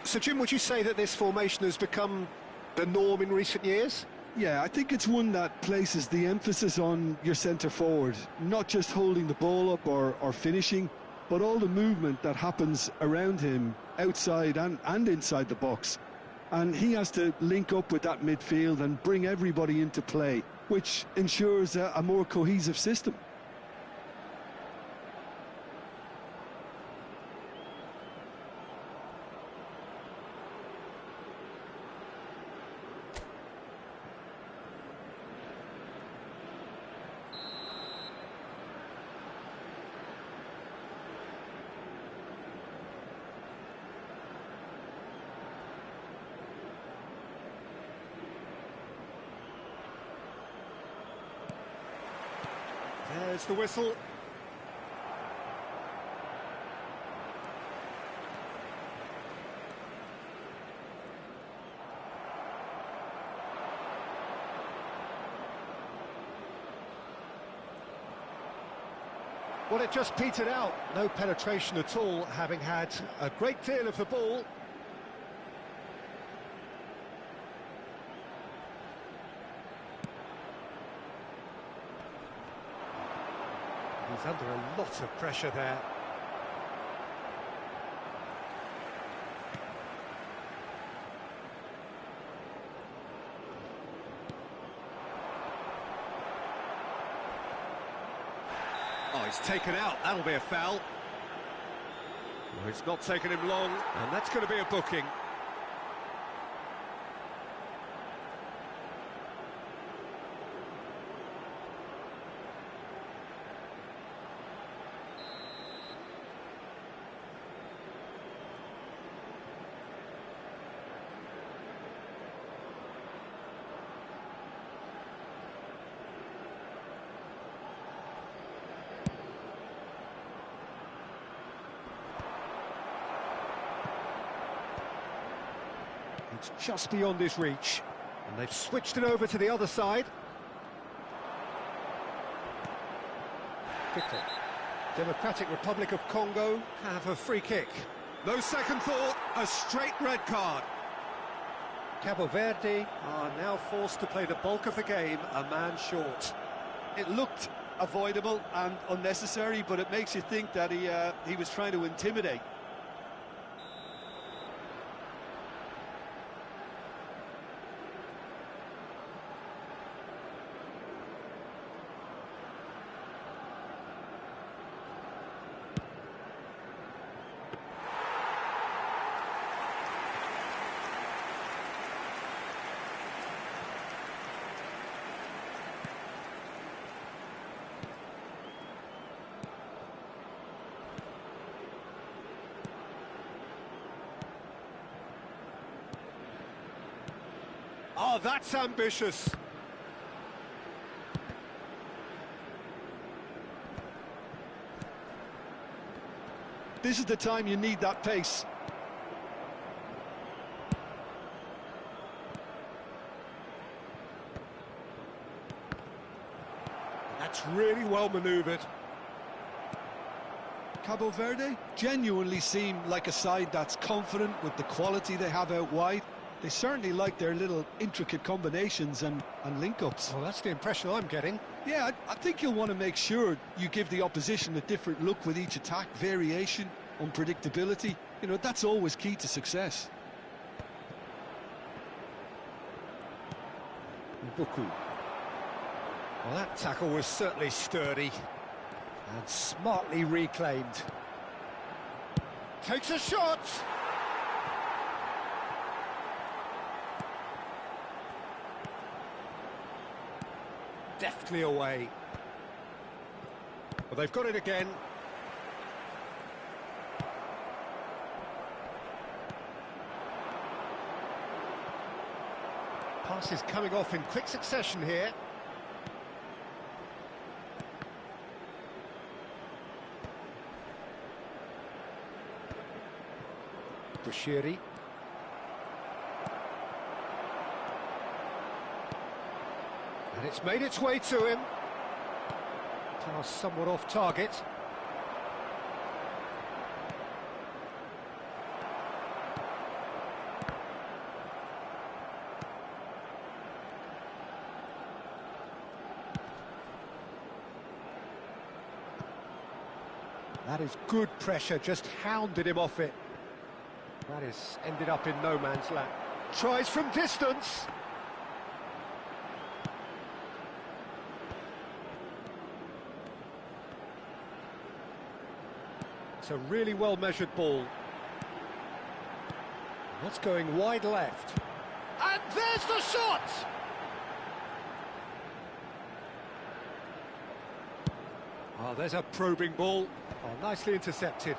So, Jim, would you say that this formation has become the norm in recent years? Yeah, I think it's one that places the emphasis on your centre forward, not just holding the ball up or finishing, but all the movement that happens around him, outside and inside the box. And he has to link up with that midfield and bring everybody into play, which ensures a more cohesive system. There's the whistle. Well, it just petered out. No penetration at all, having had a great deal of the ball. He's under a lot of pressure there. Oh, he's taken out. That'll be a foul. Well, it's not taken him long, and that's going to be a booking. It's just beyond his reach, and they've switched it over to the other side. Quickly. Democratic Republic of Congo have a free kick. No second thought, a straight red card. Cabo Verde are now forced to play the bulk of the game, a man short. It looked avoidable and unnecessary, but it makes you think that he was trying to intimidate. Oh, that's ambitious. This is the time you need that pace. That's really well manoeuvred. Cabo Verde genuinely seem like a side that's confident with the quality they have out wide. They certainly like their little intricate combinations and link-ups. Well, that's the impression I'm getting. Yeah, I think you'll want to make sure you give the opposition a different look with each attack, variation, unpredictability. You know, that's always key to success. Buku. Well, that tackle was certainly sturdy and smartly reclaimed. Takes a shot! Deftly away. Well, they've got it again. Passes coming off in quick succession here. Bushiri. And it's made its way to him. Pass somewhat off target. That is good pressure, just hounded him off it. That is ended up in no man's land. Tries from distance. It's a really well-measured ball. That's going wide left. And there's the shot! Oh, there's a probing ball. Oh, nicely intercepted.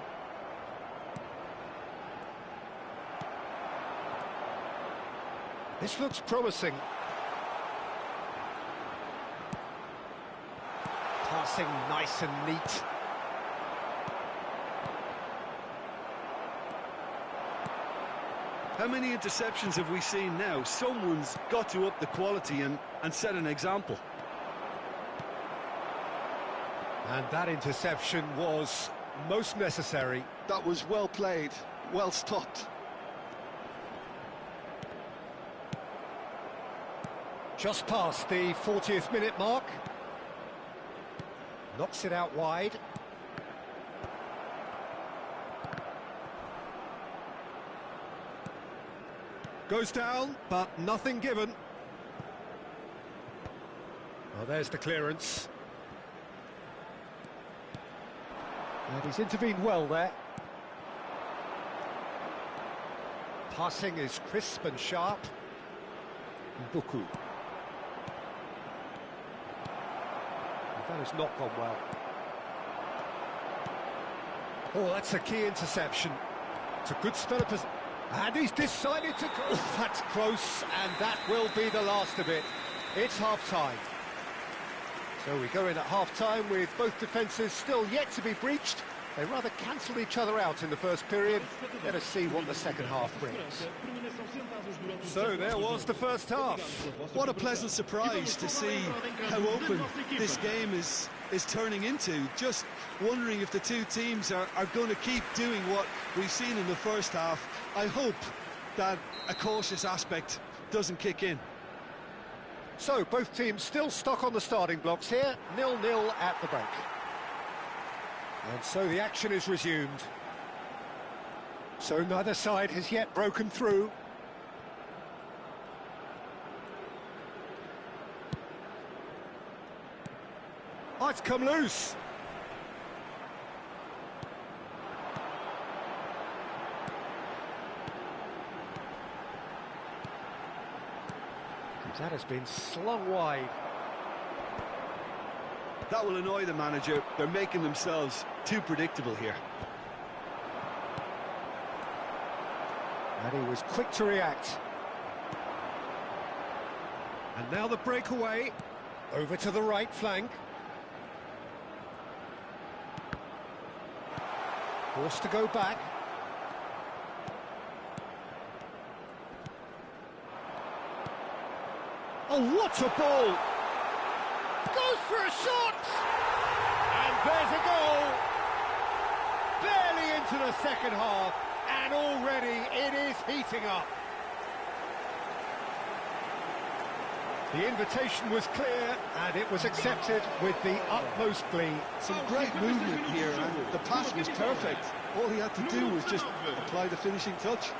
This looks promising. Passing nice and neat. How many interceptions have we seen now? Someone's got to up the quality and set an example. And that interception was most necessary. That was well played, well stopped. Just past the 40th minute mark. Knocks it out wide. Goes down, but nothing given. Well, there's the clearance. And he's intervened well there. Passing is crisp and sharp. Buku. That has not gone well. Oh, that's a key interception. It's a good spell of position. And he's decided to go. That's close, and that will be the last of it. It's half-time. So we go in at half-time with both defences still yet to be breached. They rather cancelled each other out in the first period. Let us see what the second half brings. So there was the first half. What a pleasant surprise to see how open this game is turning into. Just wondering if the two teams are going to keep doing what we've seen in the first half. I hope that a cautious aspect doesn't kick in. So both teams still stuck on the starting blocks here, 0-0 at the break. And so the action is resumed. So neither side has yet broken through. Oh, it's come loose. That has been slung wide. That will annoy the manager. They're making themselves too predictable here. And he was quick to react. And now the breakaway. Over to the right flank. Forced to go back. Oh, what a ball! Goes for a shot! And there's a goal! Barely into the second half, and already it is heating up. The invitation was clear, and it was accepted with the utmost glee. Some great movement here, and the pass was perfect. All he had to do was just apply the finishing touch.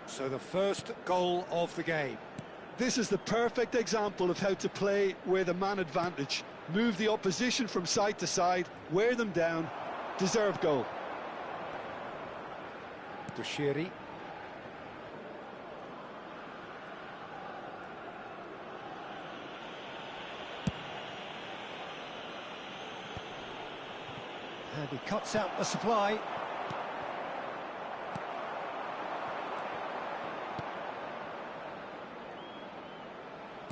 So the first goal of the game. This is the perfect example of how to play with a man advantage. Move the opposition from side to side, wear them down, deserve goal. Dushiri. And he cuts out the supply.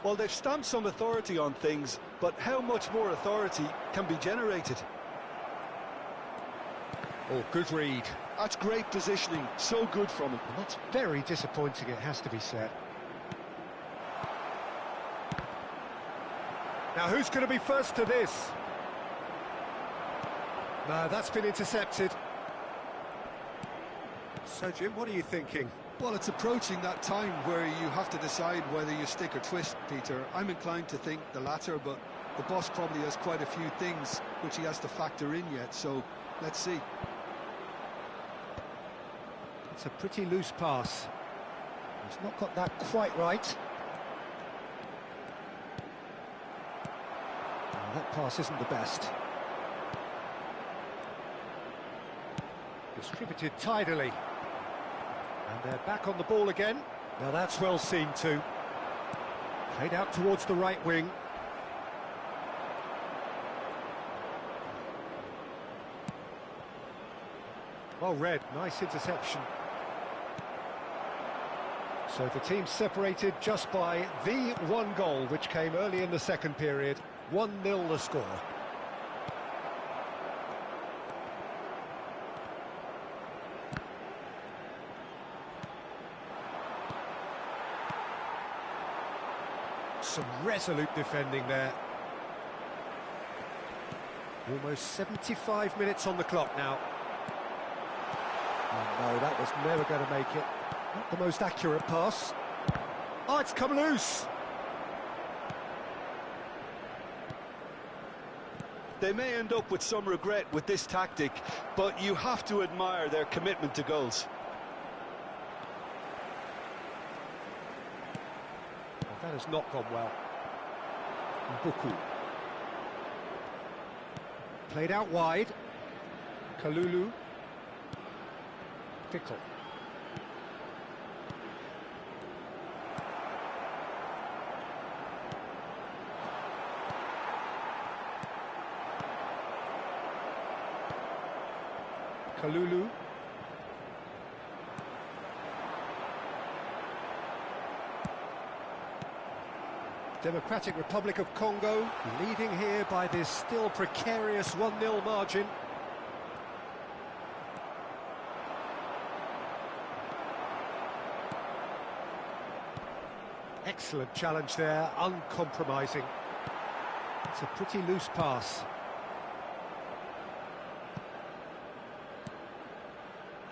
Well, they've stamped some authority on things, but how much more authority can be generated? Oh, good read. That's great positioning, so good from him. And that's very disappointing, it has to be said. Now, who's going to be first to this? No, that's been intercepted. So, Jim, what are you thinking? Well, it's approaching that time where you have to decide whether you stick or twist, Peter. I'm inclined to think the latter, but the boss probably has quite a few things which he has to factor in yet, so let's see. It's a pretty loose pass. He's not got that quite right. Oh, that pass isn't the best. Distributed tidily. And they're back on the ball again. Now that's well seen too. Played out towards the right wing. Well read, nice interception. So the team separated just by the one goal, which came early in the second period. 1-0 the score. Some resolute defending there. Almost 75 minutes on the clock now. Oh no, that was never going to make it. Not the most accurate pass. Oh, it's come loose. They may end up with some regret with this tactic, but you have to admire their commitment to goals. Well, that has not gone well. Mbuku. Played out wide. Kalulu. Pickle. Kalulu. Democratic Republic of Congo leading here by this still precarious 1-0 margin. Excellent challenge there, uncompromising. It's a pretty loose pass.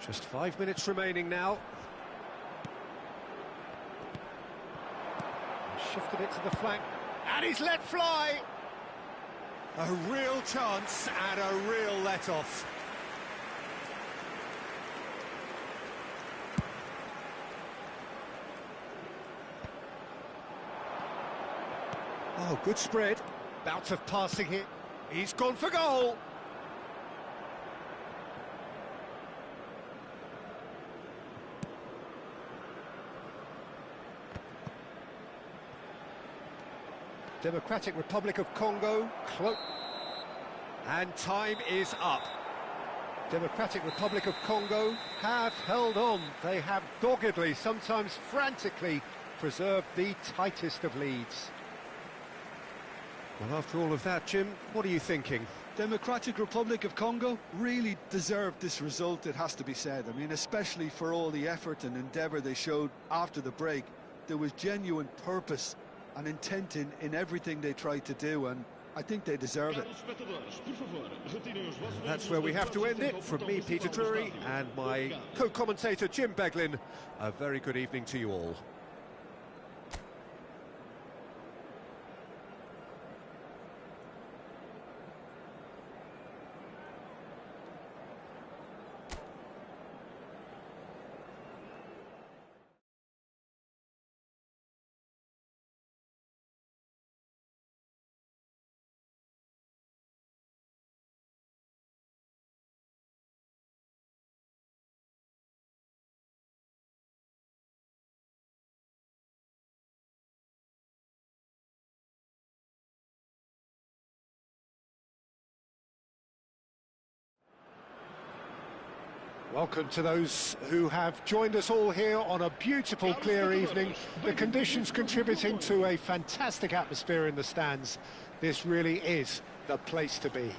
Just 5 minutes remaining now. Shifted it to the flank, and he's let fly! A real chance and a real let-off. Oh, good spread. Bout of passing here. He's gone for goal! Democratic Republic of Congo, and time is up. Democratic Republic of Congo have held on. They have doggedly, sometimes frantically, preserved the tightest of leads. Well, after all of that, Jim, what are you thinking? Democratic Republic of Congo really deserved this result, it has to be said. I mean, especially for all the effort and endeavour they showed after the break. There was genuine purpose and intent in everything they tried to do, and I think they deserve it. That's where we have to end it. From me, Peter Drury, and my co-commentator, Jim Beglin, a very good evening to you all. Welcome to those who have joined us all here on a beautiful, clear evening. The conditions contributing to a fantastic atmosphere in the stands. This really is the place to be.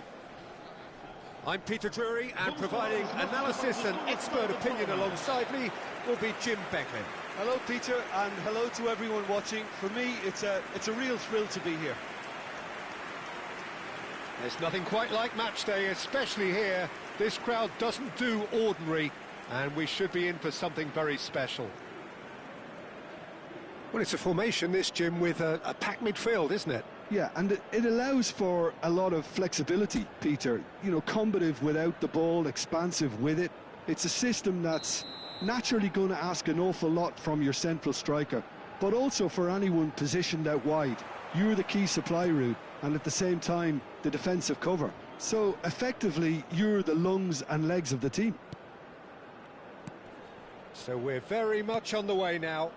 I'm Peter Drury, and providing analysis and expert opinion alongside me will be Jim Beglin. Hello, Peter, and hello to everyone watching. For me, it's a real thrill to be here. There's nothing quite like match day, especially here. This crowd doesn't do ordinary. And we should be in for something very special. Well, it's a formation, this, Jim, with a packed midfield, isn't it? Yeah, and it allows for a lot of flexibility, Peter. You know, combative without the ball, expansive with it. It's a system that's naturally going to ask an awful lot from your central striker, but also for anyone positioned out wide. You're the key supply route, and at the same time, the defensive cover. So, effectively, you're the lungs and legs of the team. So we're very much on the way now.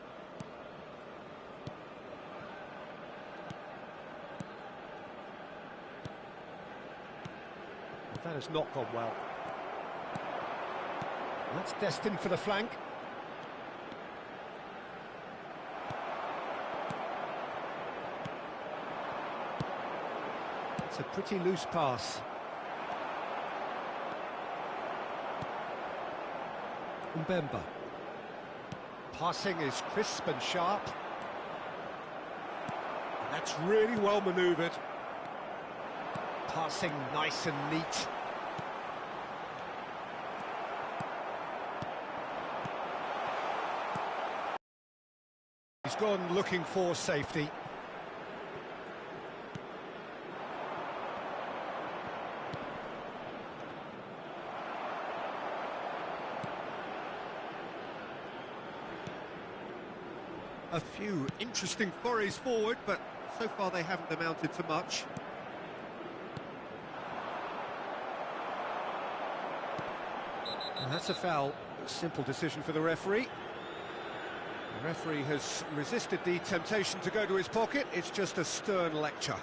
That has not gone well. That's destined for the flank. It's a pretty loose pass. Mbemba. Passing is crisp and sharp. And that's really well manoeuvred. Passing nice and neat. He's gone looking for safety. A few interesting forays forward, but so far they haven't amounted to much. And that's a foul. A simple decision for the referee. The referee has resisted the temptation to go to his pocket. It's just a stern lecture.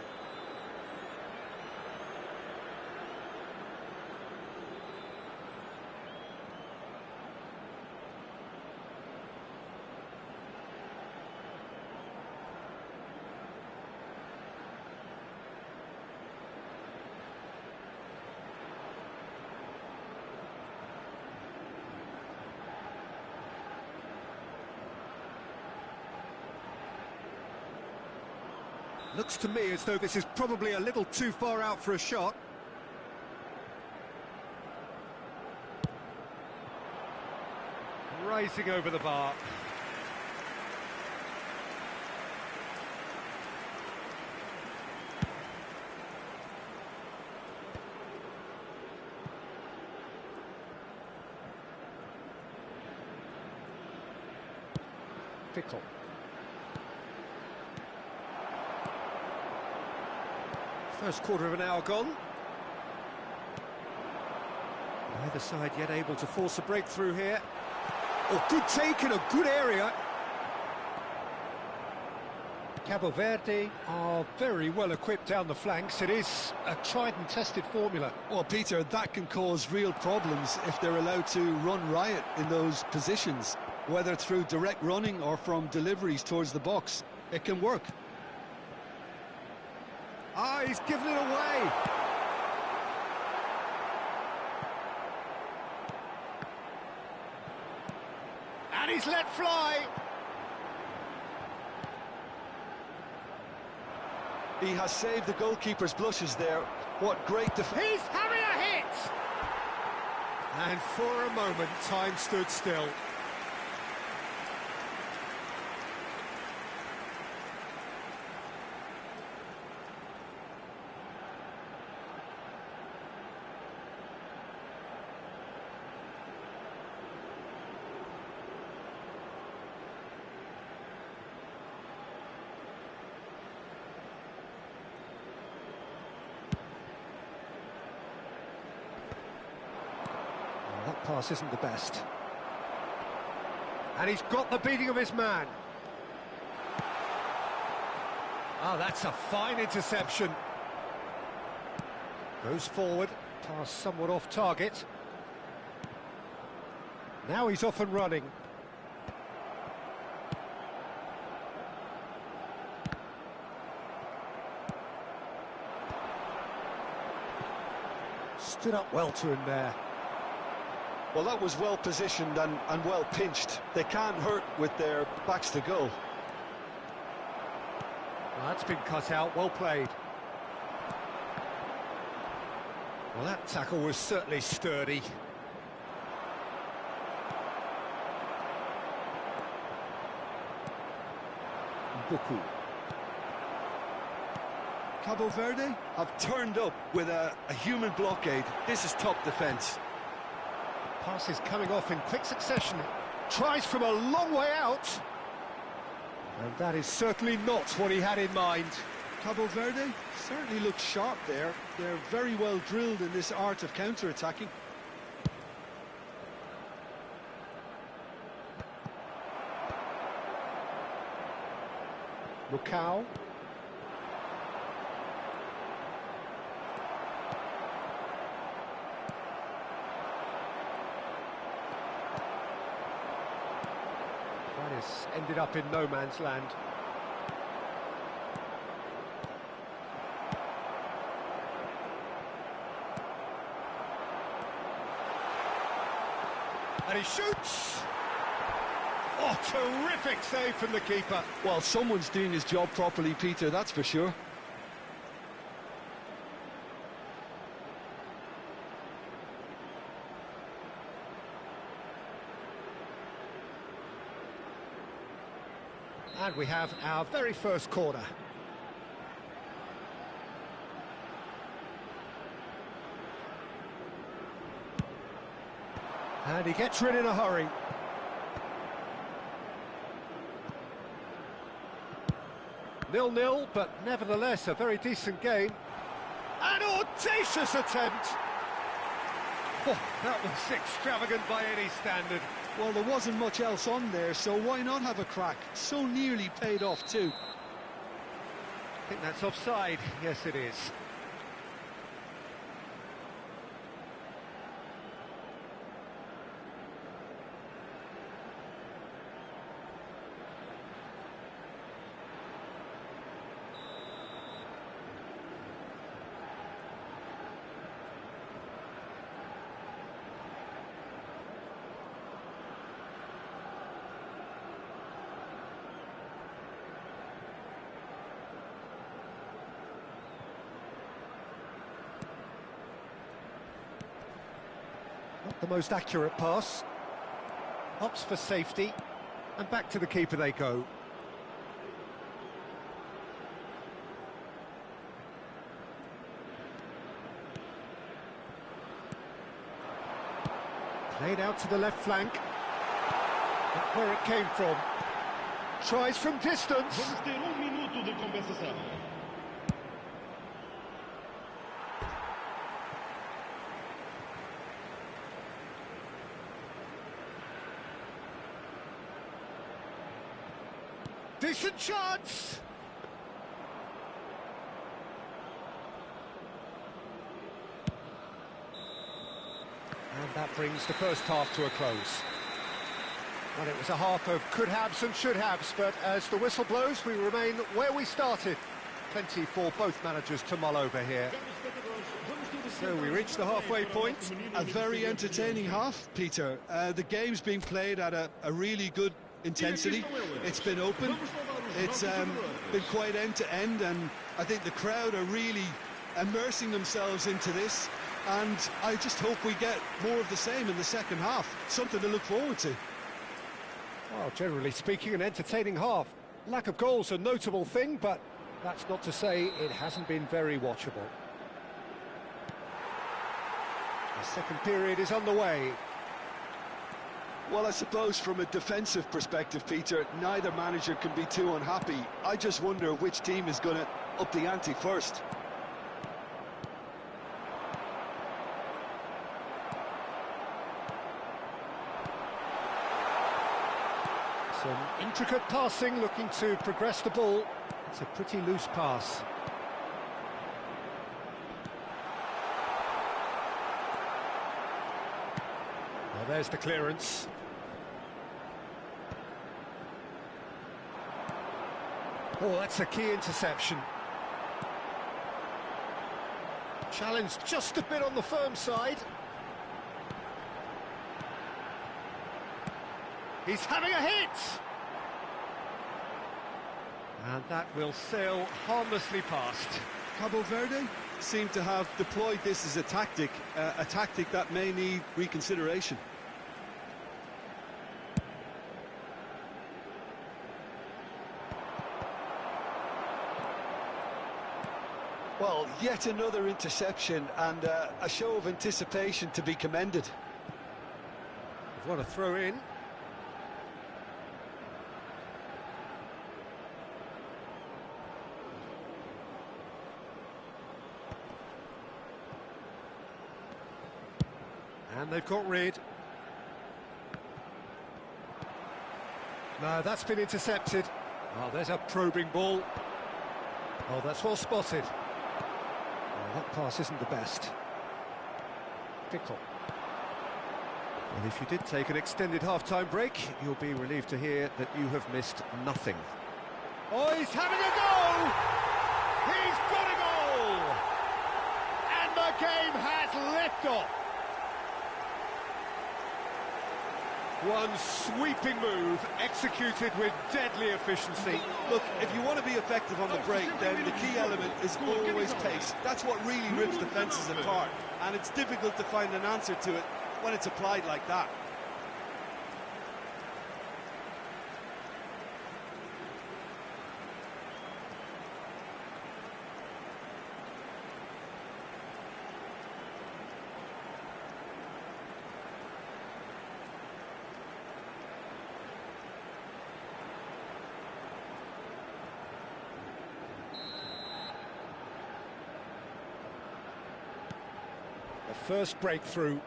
Looks to me as though this is probably a little too far out for a shot. Rising over the bar. Fickle. First quarter of an hour gone. Neither side yet able to force a breakthrough here. Oh, good take in a good area. Cabo Verde are very well equipped down the flanks. It is a tried and tested formula. Well, Peter, that can cause real problems if they're allowed to run riot in those positions, whether through direct running or from deliveries towards the box. It can work. Ah, he's given it away. And he's let fly. He has saved the goalkeeper's blushes there. What great defense. He's having a hit. And for a moment, time stood still. That pass isn't the best. And he's got the beating of his man. Oh, that's a fine interception. Goes forward, pass somewhat off target. Now he's off and running. Stood up well to him there. Well, that was well positioned and well pinched. They can't hurt with their backs to goal. Well, that's been cut out, well played. Well, that tackle was certainly sturdy. beaucoup. Cabo Verde have turned up with a human blockade. This is top defence. Passes coming off in quick succession. Tries from a long way out. And that is certainly not what he had in mind. Cabo Verde certainly looks sharp there. They're very well drilled in this art of counter-attacking. Lucao. Ended up in no man's land. And he shoots! Oh, terrific save from the keeper. Well, someone's doing his job properly, Peter, that's for sure. And we have our very first corner. And he gets rid in a hurry. Nil-nil, but nevertheless a very decent game. An audacious attempt! Oh, that was extravagant by any standard. Well, there wasn't much else on there, so why not have a crack? So nearly paid off too. I think that's offside. Yes, it is. Not the most accurate pass. Opts for safety, and back to the keeper they go. Played out to the left flank. Not where it came from. Tries from distance. Vamos ter minuto de compensação. Decent chance! And that brings the first half to a close. Well, it was a half of could-haves and should-haves, but as the whistle blows, we remain where we started. Plenty for both managers to mull over here. So we reach the halfway point. A very entertaining half, Peter. The game's being played at a really good intensity. It's been open. It's been quite end-to-end, and I think the crowd are really immersing themselves into this, and I just hope we get more of the same in the second half. Something to look forward to. Well, generally speaking, an entertaining half. Lack of goals a notable thing, but that's not to say it hasn't been very watchable. The second period is underway. Well, I suppose from a defensive perspective, Peter, neither manager can be too unhappy. I just wonder which team is going to up the ante first. Some intricate passing, looking to progress the ball. It's a pretty loose pass. Well, there's the clearance. Oh, that's a key interception. Challenged just a bit on the firm side. He's having a hit! And that will sail harmlessly past. Cabo Verde seem to have deployed this as a tactic that may need reconsideration. Well, yet another interception and a show of anticipation to be commended. What a throw in. And they've got rid. No, that's been intercepted. Oh, there's a probing ball. Oh, that's well spotted. Oh, that pass isn't the best. Pickle. And if you did take an extended half-time break, you'll be relieved to hear that you have missed nothing. Oh, he's having a go! He's got a goal! And the game has liftoff. One sweeping move, executed with deadly efficiency. Look, if you want to be effective on the break, then the key element is always pace. That's what really rips defences apart, and it's difficult to find an answer to it when it's applied like that. The first breakthrough.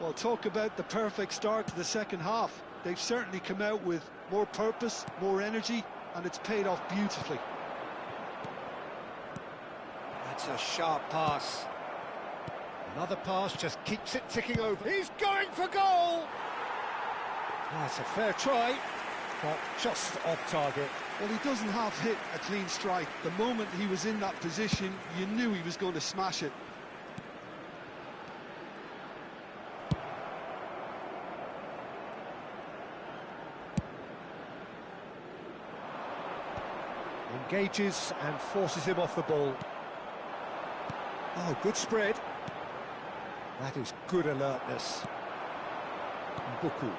Well, talk about the perfect start to the second half. They've certainly come out with more purpose, more energy, and it's paid off beautifully. That's a sharp pass. Another pass just keeps it ticking over. He's going for goal! That's a fair try, but just off target. Well, he doesn't half hit a clean strike. The moment he was in that position, you knew he was going to smash it. Engages and forces him off the ball. Oh, good spread. That is good alertness. Mbuku.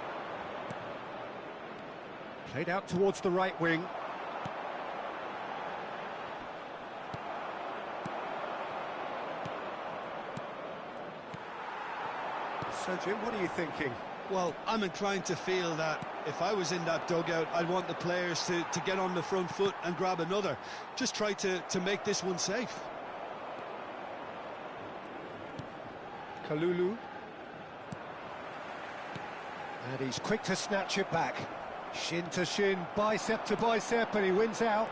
Played out towards the right wing. So, Jim, what are you thinking? Well, I'm inclined to feel that if I was in that dugout, I'd want the players to get on the front foot and grab another. Just try to make this one safe. Kalulu. And he's quick to snatch it back. Shin to shin, bicep to bicep, and he wins out.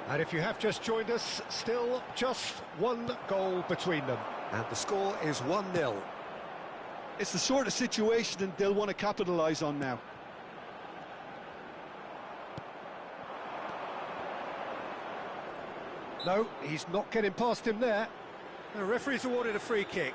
And if you have just joined us, still just one goal between them. And the score is 1-0. It's the sort of situation that they'll want to capitalise on now. No, he's not getting past him there. The referee's awarded a free kick.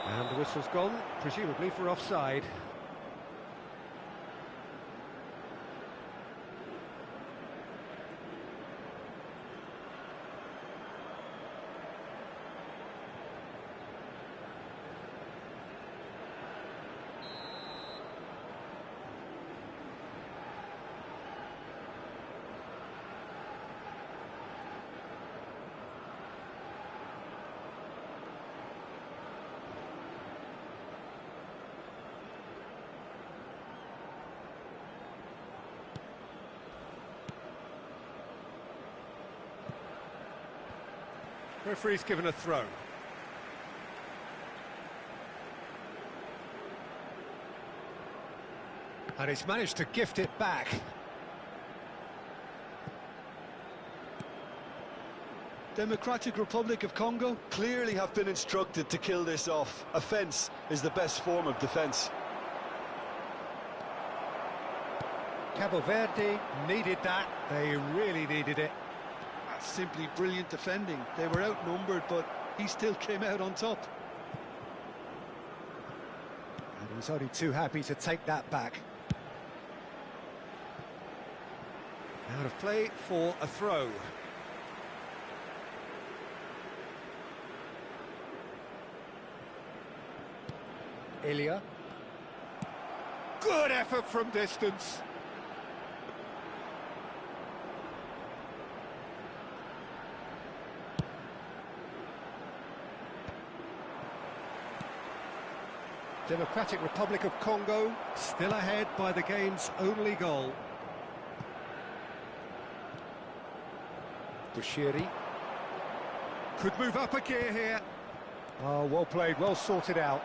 And the whistle's gone, presumably for offside. Referee's given a throw. And he's managed to gift it back. Democratic Republic of Congo clearly have been instructed to kill this off. Offence is the best form of defence. Cabo Verde needed that. They really needed it. That's simply brilliant defending. They were outnumbered, but he still came out on top. And he's only too happy to take that back. Out of play for a throw. Ilya. Good effort from distance. Democratic Republic of Congo still ahead by the game's only goal. Bushiri could move up a gear here. Oh, well played, well sorted out.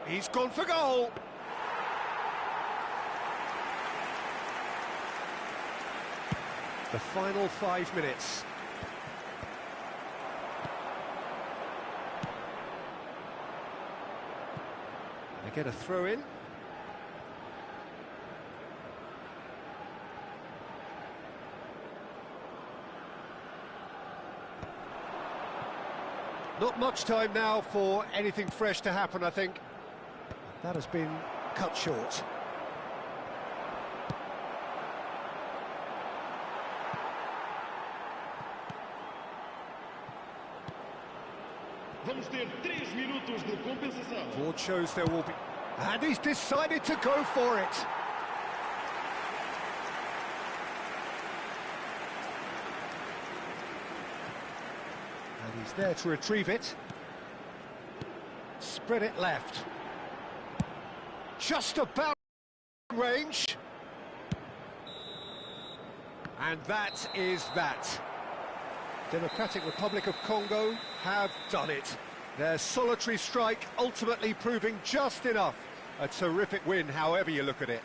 He's gone for goal. The final 5 minutes. They get a throw in. Not much time now for anything fresh to happen, I think. That has been cut short. Vamos ter 3 minutos de compensação. Board shows there will be... And he's decided to go for it. And he's there to retrieve it. Spread it left. Just about range. And that is that. Democratic Republic of Congo have done it. Their solitary strike ultimately proving just enough. A terrific win, however you look at it.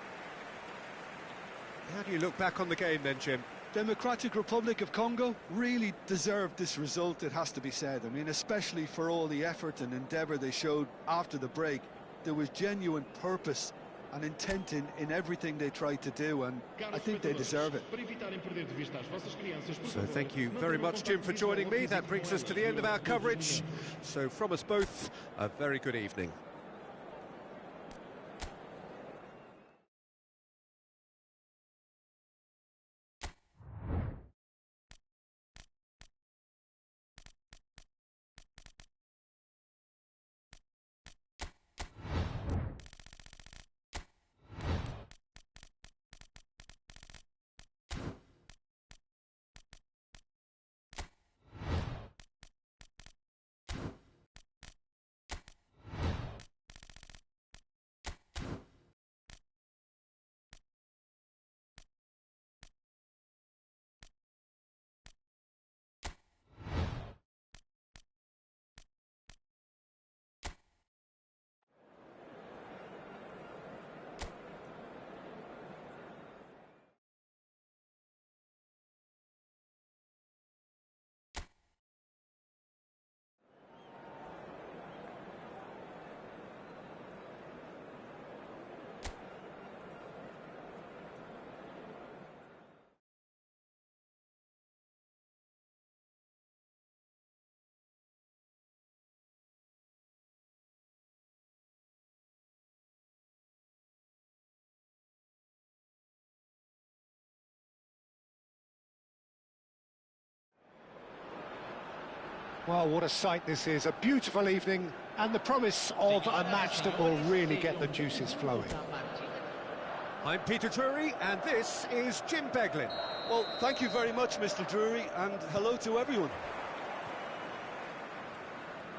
How do you look back on the game then, Jim? Democratic Republic of Congo really deserved this result, it has to be said. I mean, especially for all the effort and endeavour they showed after the break. There was genuine purpose and intent in everything they tried to do, and I think they deserve it. So thank you very much, Jim, for joining me. That brings us to the end of our coverage. So from us both, a very good evening. Well, what a sight this is. A beautiful evening and the promise of a match that will really get the juices flowing. I'm Peter Drury and this is Jim Beglin. Well, thank you very much, Mr. Drury, and hello to everyone.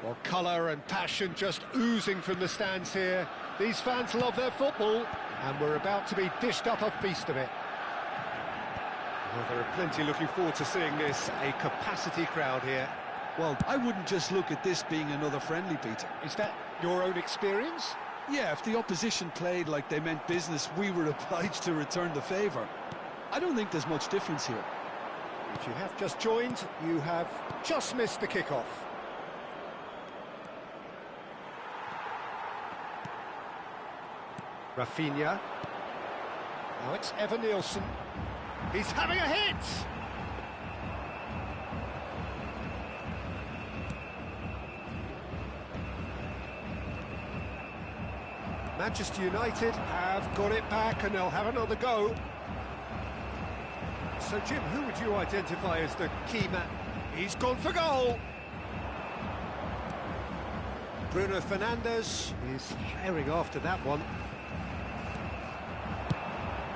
Well, colour and passion just oozing from the stands here. These fans love their football and we're about to be dished up a feast of it. Well, there are plenty looking forward to seeing this. A capacity crowd here. Well, I wouldn't just look at this being another friendly, Peter. Is that your own experience? Yeah, if the opposition played like they meant business, we were obliged to return the favour. I don't think there's much difference here. If you have just joined, you have just missed the kickoff. Rafinha. Now it's Avenger. He's having a hit! Manchester United have got it back and they'll have another go. So, Jim, who would you identify as the key man? He's gone for goal! Bruno Fernandes is herring after that one.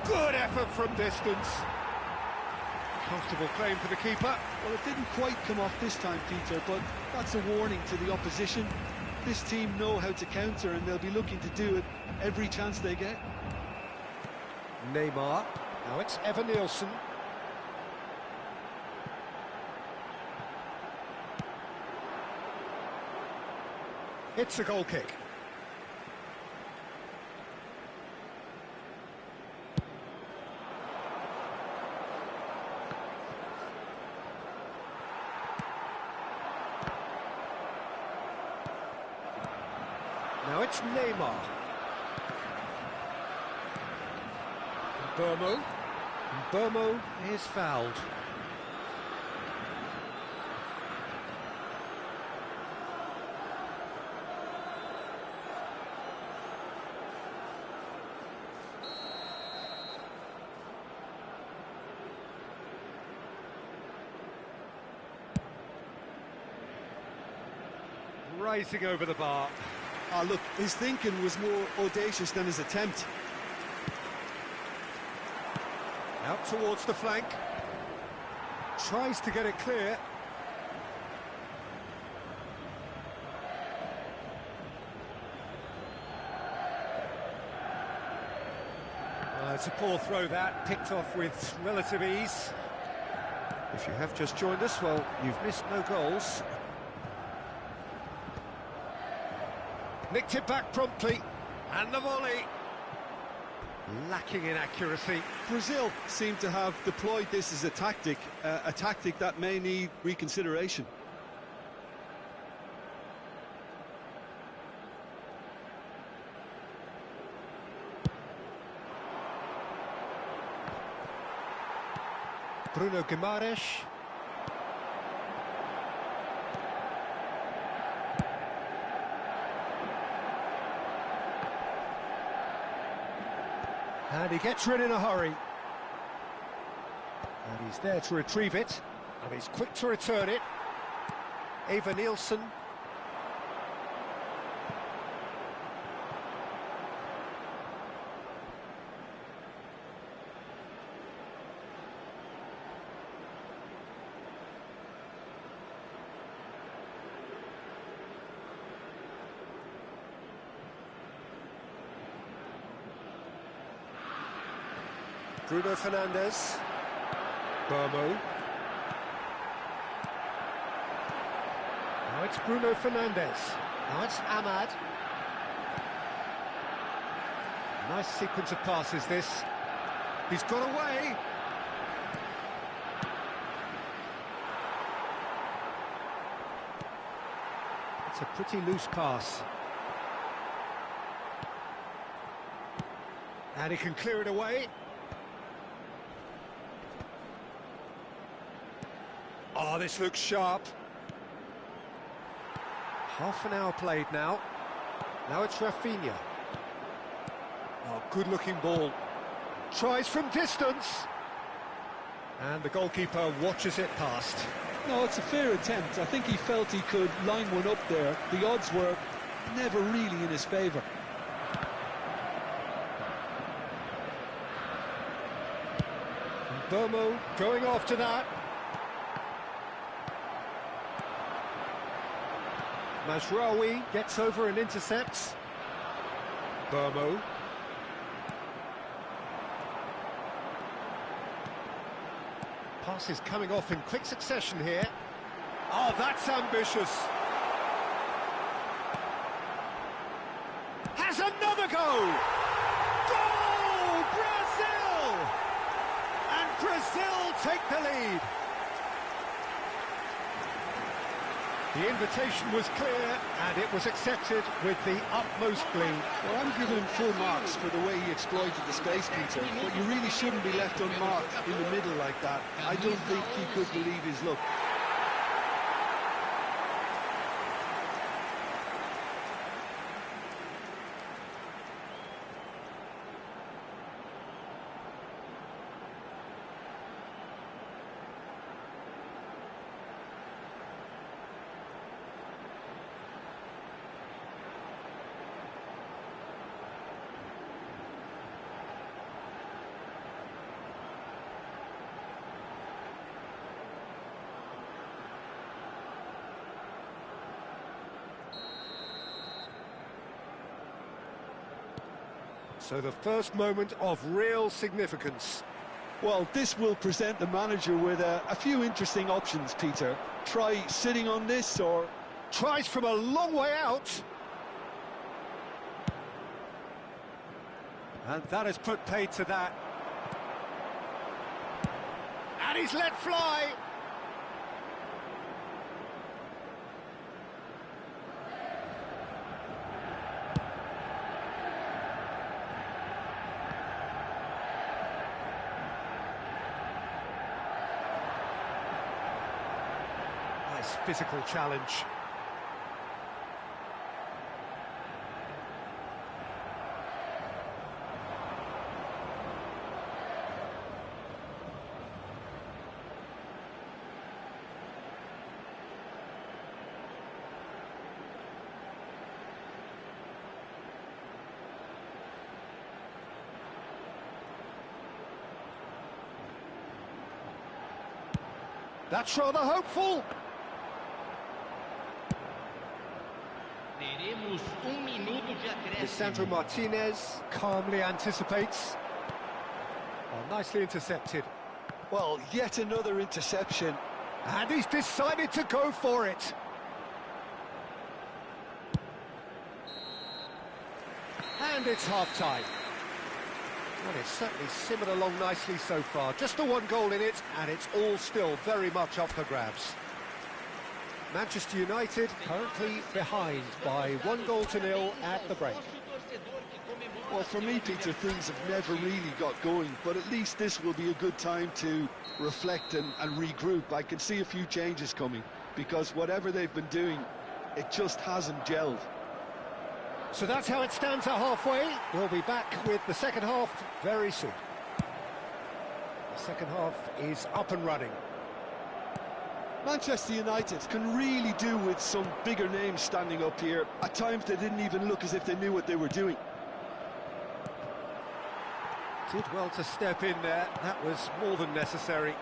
Good effort from distance. Comfortable claim for the keeper. Well, it didn't quite come off this time, Peter, but that's a warning to the opposition. This team know how to counter and they'll be looking to do it every chance they get. Neymar. Now it's Avenger. It's a goal kick. Now it's Neymar. Burmo is fouled. Rising over the bar. Look, his thinking was more audacious than his attempt. Out towards the flank. Tries to get it clear. It's a poor throw that, picked off with relative ease. If you have just joined us, well, you've missed no goals. Nicked it back promptly, and the volley. Lacking in accuracy. Brazil seem to have deployed this as a tactic that may need reconsideration. Bruno Guimaraes. And he gets rid in a hurry. And he's there to retrieve it. And he's quick to return it. Avenger. Bruno Fernandes. Burmo. Now it's Bruno Fernandes. Now it's Ahmad. Nice sequence of passes this. He's got away. It's a pretty loose pass. And he can clear it away. Oh, this looks sharp. Half an hour played now. Now it's Rafinha. Oh, good-looking ball. Tries from distance. And the goalkeeper watches it past. No, it's a fair attempt. I think he felt he could line one up there. The odds were never really in his favour. Burmo going after that. Mazraoui gets over and intercepts. Burmo. Passes coming off in quick succession here. Oh, that's ambitious. Has another go! Goal! Brazil! And Brazil take the lead. The invitation was clear, and it was accepted with the utmost glee. Well, I'm giving him full marks for the way he exploited the space, Peter, but you really shouldn't be left unmarked in the middle like that. I don't think he could believe his luck. So the first moment of real significance. Well, this will present the manager with a few interesting options, Peter. Try sitting on this, or... Tries from a long way out. And that has put paid to that. And he's let fly. Nice physical challenge. That's rather hopeful. Lisandro Martinez calmly anticipates. Oh, nicely intercepted. Well, yet another interception. And he's decided to go for it. And it's half-time. Well, it's certainly simmered along nicely so far. Just the one goal in it, and it's all still very much up for grabs. Manchester United currently behind by 1-0 at the break. Well, for me, Peter, things have never really got going, but at least this will be a good time to reflect and regroup. I can see a few changes coming, because whatever they've been doing, it just hasn't gelled. So that's how it stands at halfway. We'll be back with the second half very soon. The second half is up and running. Manchester United can really do with some bigger names standing up here. At times they didn't even look as if they knew what they were doing. Did well to step in there. That was more than necessary.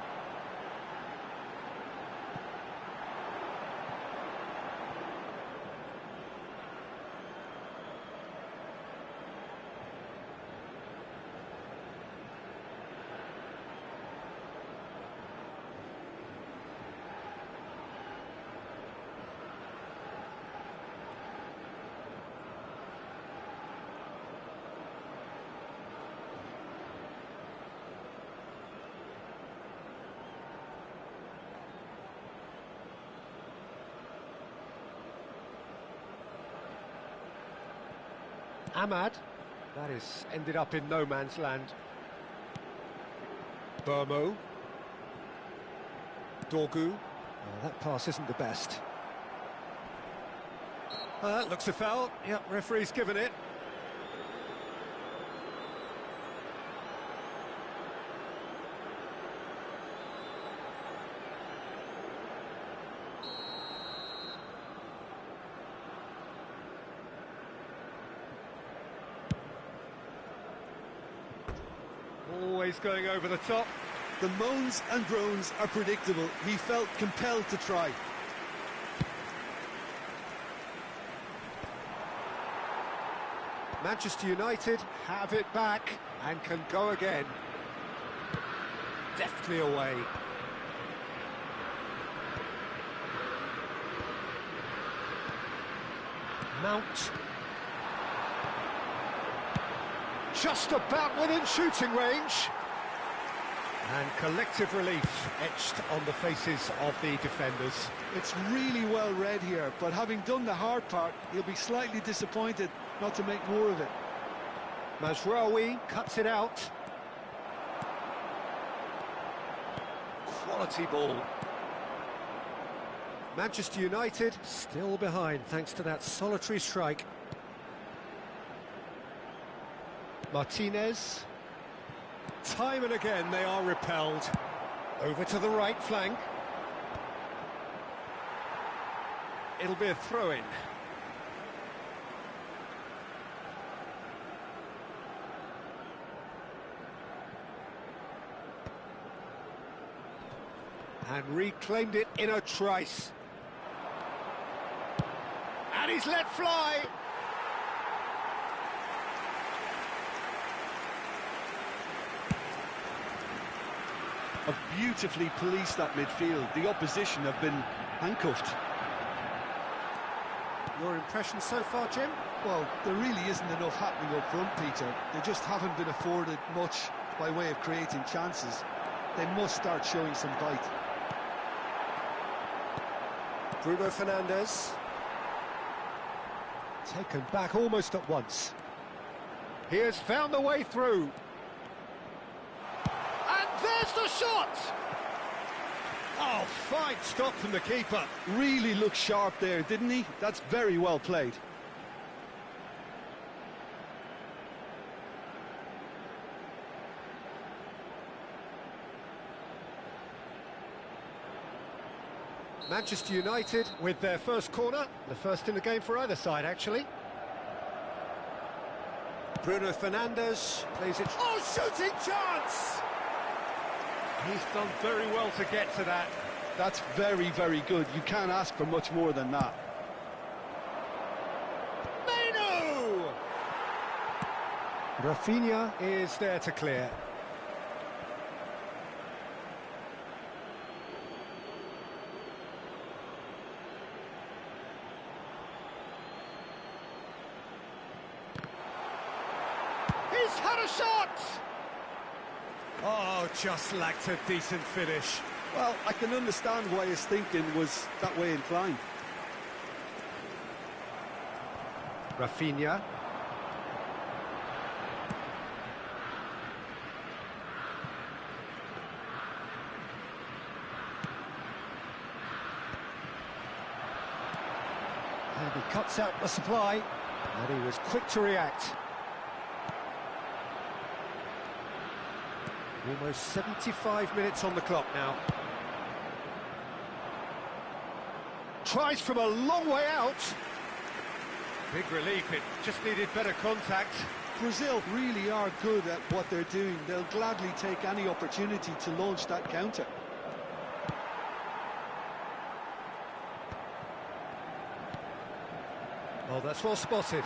Ahmad, that is ended up in no man's land. Burmo. Dorgu. Oh, that pass isn't the best. That looks a foul. Yep, referee's given it. Always going over the top. The moans and groans are predictable. He felt compelled to try. Manchester United have it back and can go again. Deftly away. Mount. Just about within shooting range. And collective relief etched on the faces of the defenders. It's really well read here, but having done the hard part, he'll be slightly disappointed not to make more of it. Mazraoui cuts it out. Quality ball. Manchester United still behind thanks to that solitary strike. Martinez. Time and again they are repelled. Over to the right flank. It'll be a throw-in. And reclaimed it in a trice. And he's let fly. Have beautifully policed that midfield. The opposition have been handcuffed. Your impression so far, Jim? Well, there really isn't enough happening up front, Peter. They just haven't been afforded much by way of creating chances. They must start showing some bite. Bruno Fernandes. Taken back almost at once. He has found the way through. And there's the shot! Oh, fine stop from the keeper. Really looked sharp there, didn't he? That's very well played. Manchester United with their first corner, the first in the game for either side, actually. Bruno Fernandes plays it. Oh, shooting chance! He's done very well to get to that. That's very, very good. You can't ask for much more than that. Menu! Rafinha is there to clear. He's had a shot! Oh, just lacked a decent finish. Well, I can understand why his thinking was that way inclined. Rafinha. And he cuts out the supply, and he was quick to react. Almost 75 minutes on the clock now. Tries from a long way out. Big relief, it just needed better contact. Brazil really are good at what they're doing. They'll gladly take any opportunity to launch that counter. Oh, that's well spotted.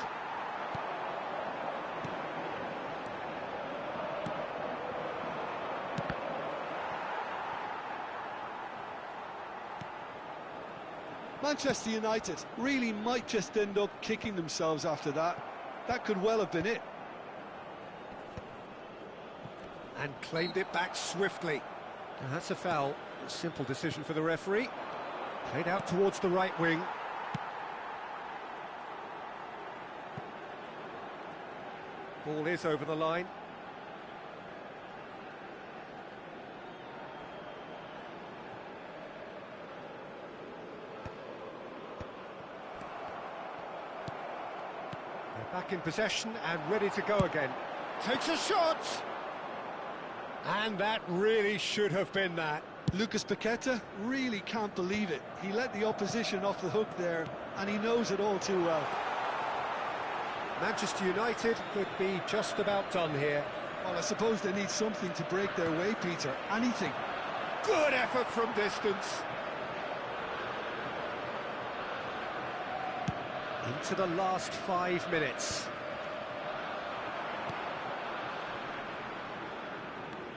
Manchester United really might just end up kicking themselves after that. That could well have been it. And claimed it back swiftly. Now that's a foul. A simple decision for the referee. Played out towards the right wing. Ball is over the line. Back in possession and ready to go again. Takes a shot! And that really should have been that. Lucas Paqueta really can't believe it. He let the opposition off the hook there, and he knows it all too well. Manchester United could be just about done here. Well, I suppose they need something to break their way, Peter. Anything. Good effort from distance. Into the last 5 minutes.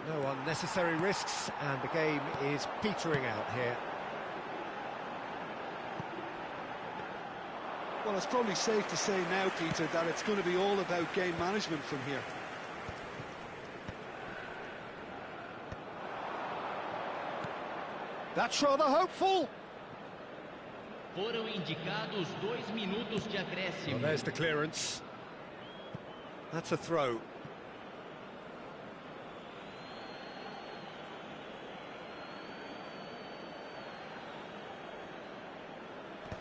No unnecessary risks, and the game is petering out here. Well, it's probably safe to say now, Peter, that it's going to be all about game management from here. That's rather hopeful. Foram indicados 2 minutos de acréscimo. Well, there's the clearance. That's a throw.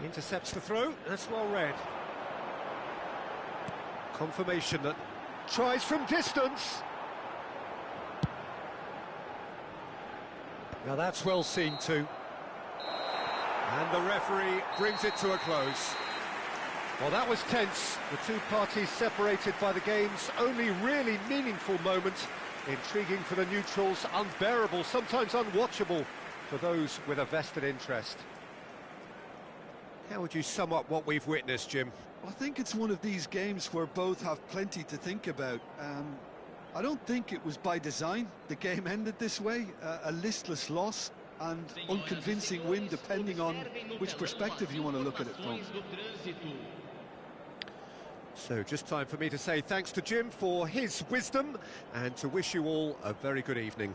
Intercepts the throw. That's well read. Confirmation that tries from distance. Now that's well seen too. And the referee brings it to a close. Well, that was tense. The two parties separated by the game's only really meaningful moment. Intriguing for the neutrals, unbearable, sometimes unwatchable for those with a vested interest. How would you sum up what we've witnessed, Jim? I think it's one of these games where both have plenty to think about. I don't think it was by design the game ended this way. A listless loss and unconvincing win, depending on which perspective you want to look at it from. So just time for me to say thanks to Jim for his wisdom and to wish you all a very good evening.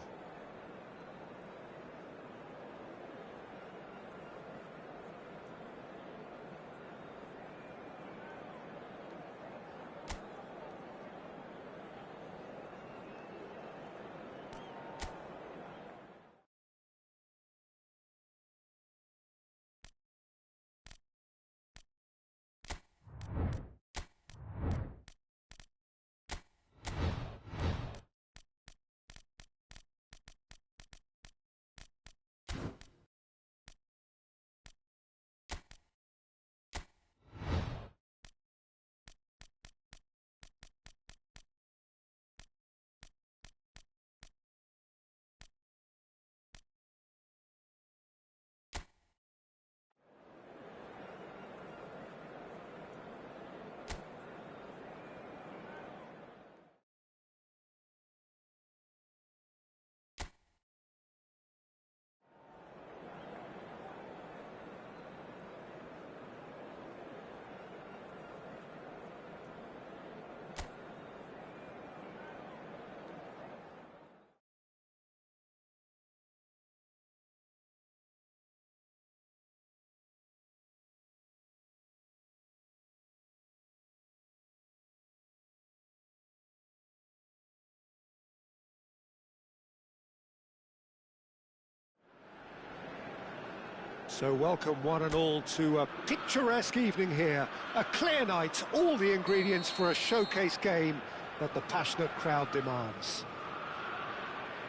So welcome one and all to a picturesque evening here. A clear night, all the ingredients for a showcase game that the passionate crowd demands.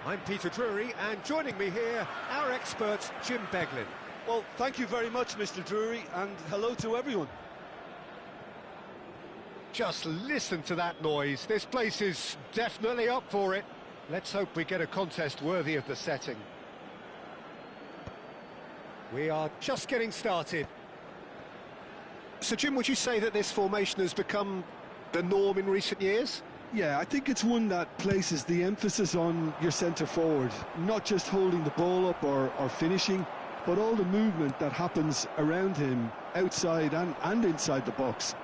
I'm Peter Drury, and joining me here, our expert, Jim Beglin. Well, thank you very much, Mr. Drury, and hello to everyone. Just listen to that noise. This place is definitely up for it. Let's hope we get a contest worthy of the setting. We are just getting started. So, Jim, would you say that this formation has become the norm in recent years? Yeah, I think it's one that places the emphasis on your centre forward, not just holding the ball up or finishing, but all the movement that happens around him, outside and inside the box.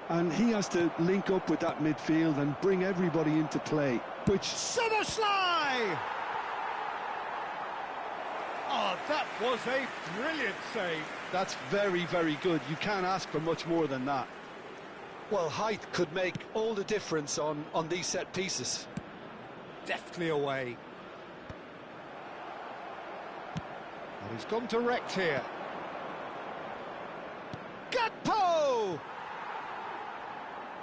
And he has to link up with that midfield and bring everybody into play, which... Summerslide! Oh, that was a brilliant save. That's very, very good. You can't ask for much more than that. Well, height could make all the difference on these set pieces. Deftly away. And he's gone direct here. Gakpo!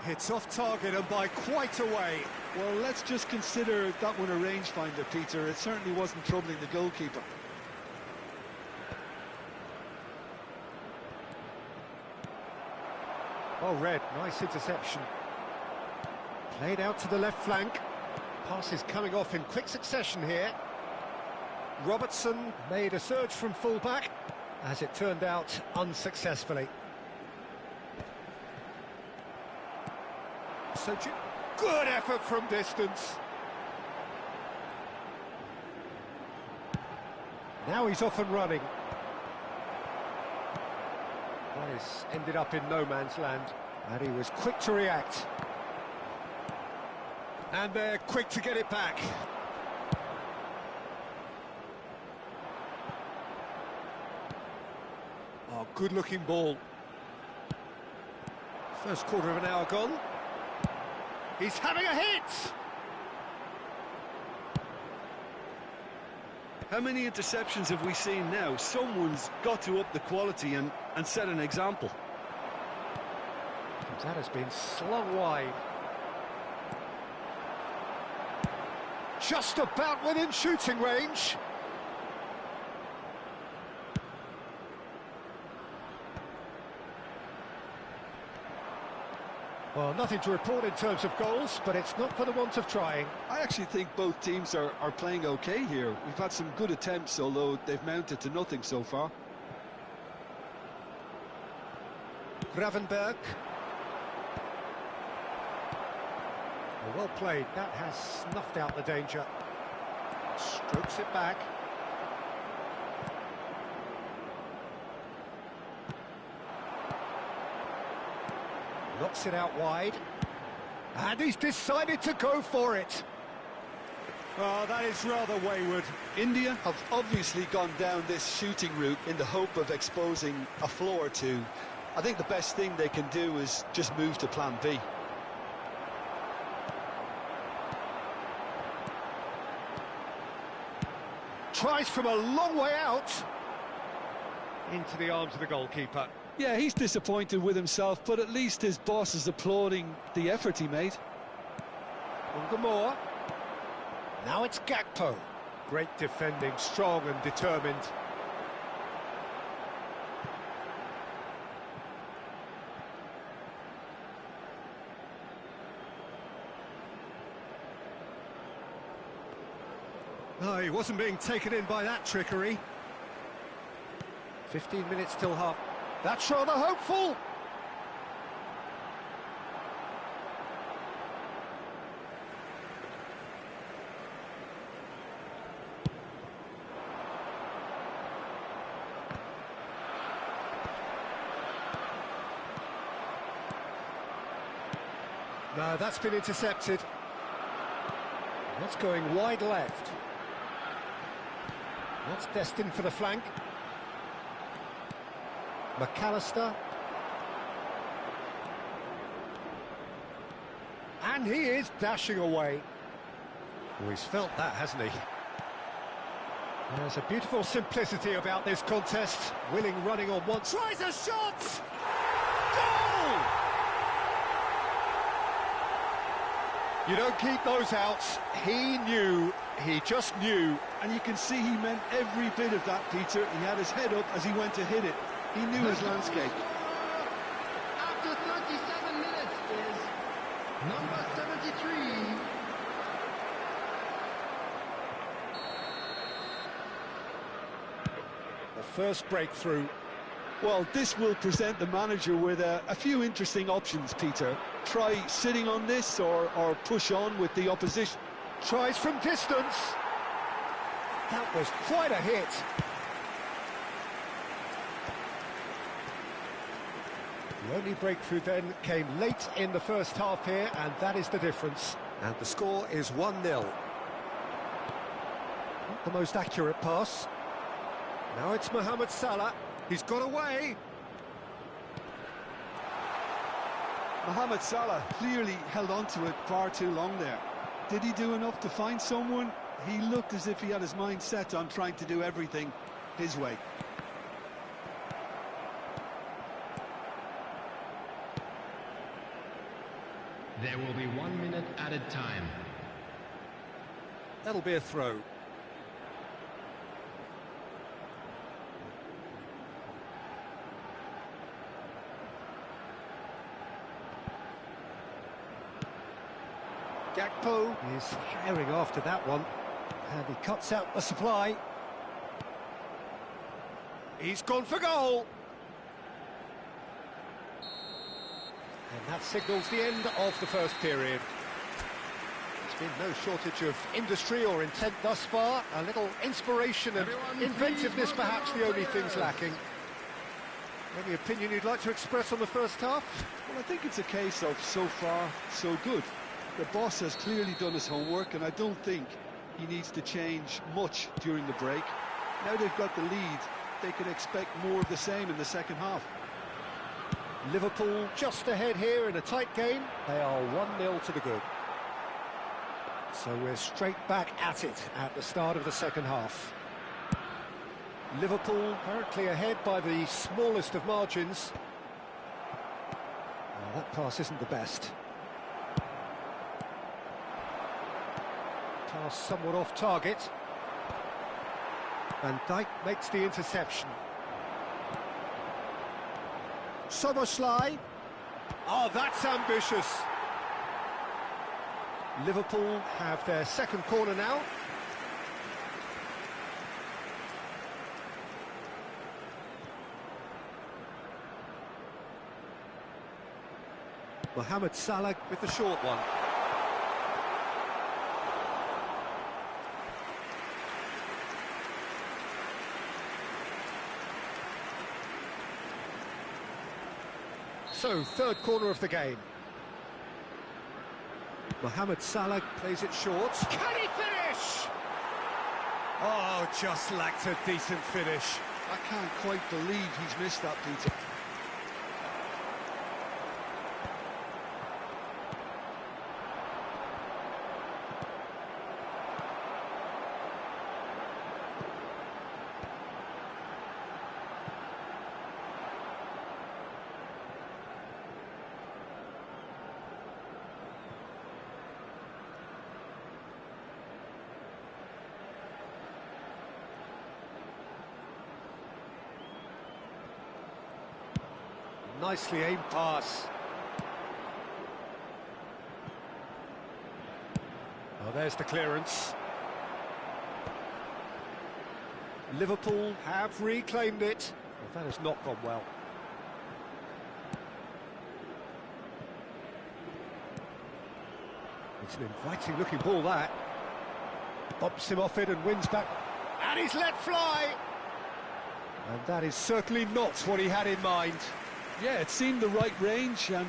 Hits off target and by quite a way. Well, let's just consider that one a rangefinder, Peter. It certainly wasn't troubling the goalkeeper. Oh, Red, nice interception. Played out to the left flank. Passes coming off in quick succession here. Robertson made a surge from full-back, as it turned out unsuccessfully. So good effort from distance. Now he's off and running. That has ended up in no man's land, and he was quick to react. And they're quick to get it back. Oh, good-looking ball. First quarter of an hour gone. He's having a hit! How many interceptions have we seen now? Someone's got to up the quality and set an example. That has been slung wide. Just about within shooting range. Well, nothing to report in terms of goals, but it's not for the want of trying. I actually think both teams are playing okay here. We've had some good attempts, although they've mounted to nothing so far. Gravenberg. Well played, that has snuffed out the danger. Strokes it back. Knocks it out wide. And he's decided to go for it. Oh, that is rather wayward. India have obviously gone down this shooting route in the hope of exposing a flaw or two. I think the best thing they can do is just move to plan B. Tries from a long way out. Into the arms of the goalkeeper. Yeah, he's disappointed with himself, but at least his boss is applauding the effort he made. Ungamore. Now it's Gakpo. Great defending, strong and determined. No, he wasn't being taken in by that trickery. 15 minutes till half. That's rather hopeful. No, that's been intercepted. That's going wide left. That's destined for the flank. McAllister. And he is dashing away. Oh, he's felt that, hasn't he? There's a beautiful simplicity about this contest. Willing running on one. Tries a shot! Goal! You don't keep those outs. He knew. He just knew. And you can see he meant every bit of that, Peter. He had his head up as he went to hit it. He knew his landscape. After 37 minutes is number 73. The first breakthrough. Well, this will present the manager with a few interesting options, Peter. Try sitting on this or push on with the opposition. Tries from distance. That was quite a hit. The only breakthrough then came late in the first half here, and that is the difference. And the score is 1-0. Not the most accurate pass. Now it's Mohamed Salah. He's got away. Mohamed Salah clearly held on to it far too long there. Did he do enough to find someone? He looked as if he had his mind set on trying to do everything his way. There will be 1 minute added time. That'll be a throw. Gakpo is herring after that one, and he cuts out the supply. He's gone for goal. And that signals the end of the first period. There's been no shortage of industry or intent thus far. A little inspiration and inventiveness perhaps the only things lacking. Any opinion you'd like to express on the first half? Well, I think it's a case of so far, so good. The boss has clearly done his homework, and I don't think he needs to change much during the break. Now they've got the lead, they could expect more of the same in the second half. Liverpool just ahead here in a tight game. They are 1-0 to the good. So we're straight back at it at the start of the second half. Liverpool currently ahead by the smallest of margins. Oh, that pass isn't the best. Pass somewhat off target. Van Dijk makes the interception. Soboslai. Oh, that's ambitious. Liverpool have their second corner now. Mohamed Salah with the short one. So, third corner of the game. Mohamed Salah plays it short. Can he finish? Oh, just lacked a decent finish. I can't quite believe he's missed that, Peter. Nicely aimed pass. Oh, there's the clearance. Liverpool have reclaimed it. Well, that has not gone well. It's an inviting looking ball, that. Bumps him off it and wins back. And he's let fly! And that is certainly not what he had in mind. Yeah, it seemed the right range, and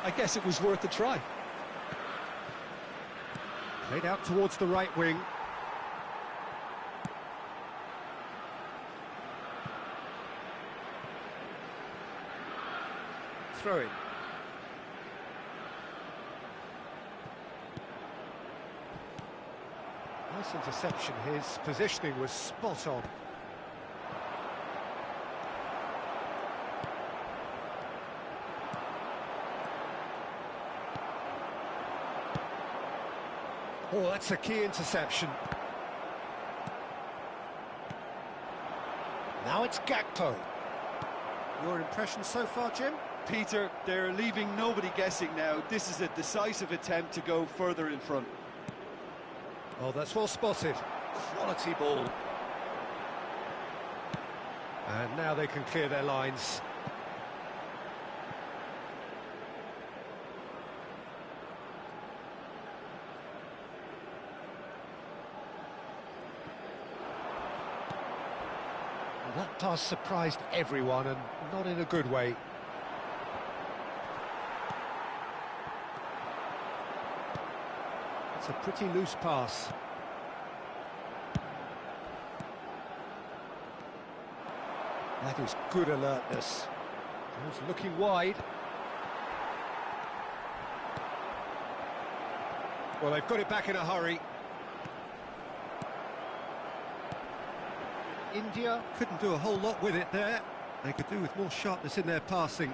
I guess it was worth a try. Played out towards the right wing. Throw in. Nice interception. His positioning was spot on. Oh, that's a key interception. Now it's Gakpo. Your impression so far, Jim? Peter, they're leaving nobody guessing now. This is a decisive attempt to go further in front. Oh, that's well spotted. Quality ball. And now they can clear their lines. That pass surprised everyone, and not in a good way. It's a pretty loose pass. That is good alertness. He's looking wide. Well, they've got it back in a hurry. India couldn't do a whole lot with it there. They could do with more sharpness in their passing.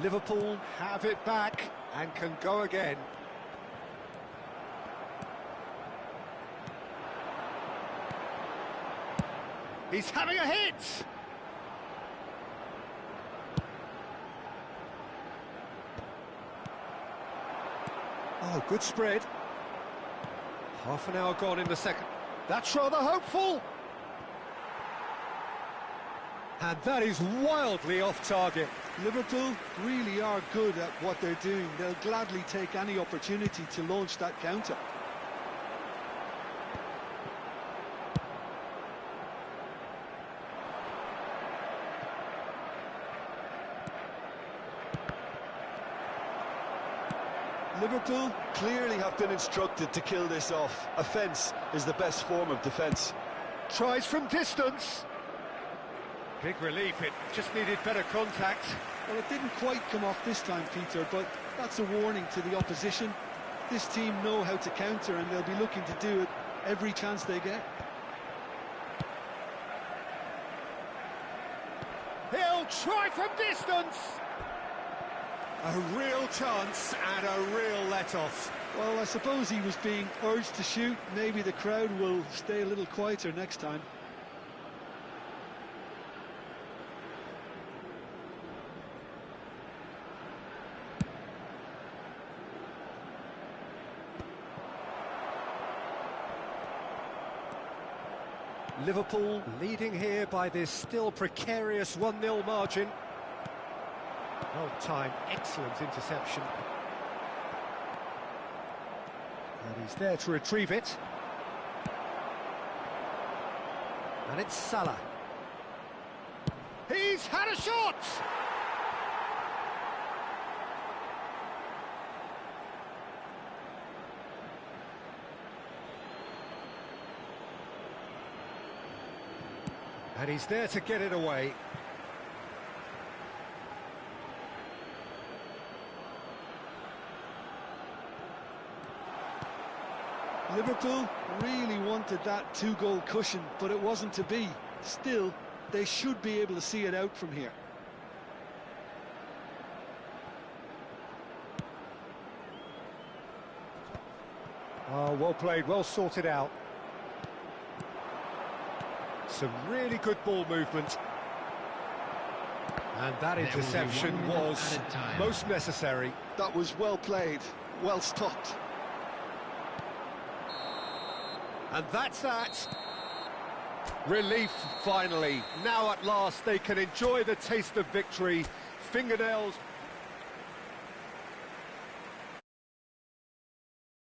Liverpool have it back and can go again. He's having a hit! Oh, good spread. Half an hour gone in the second. That's rather hopeful. And that is wildly off target. Liverpool really are good at what they're doing. They'll gladly take any opportunity to launch that counter. Liverpool clearly have been instructed to kill this off. Offence is the best form of defence. Tries from distance. Big relief, it just needed better contact. Well, it didn't quite come off this time, Peter, but that's a warning to the opposition. This team know how to counter, and they'll be looking to do it every chance they get. He'll try from distance. A real chance and a real let-off. Well, I suppose he was being urged to shoot. Maybe the crowd will stay a little quieter next time. Liverpool leading here by this still precarious 1-0 margin. Well-timed, excellent interception. And he's there to retrieve it. And it's Salah. He's had a shot! And he's there to get it away. Liverpool really wanted that two-goal cushion, but it wasn't to be. Still, they should be able to see it out from here. Oh, well played, well sorted out. Some really good ball movement. And that interception was most necessary. That was well played, well stopped. And that's that. Relief, finally. Now at last they can enjoy the taste of victory. Fingernails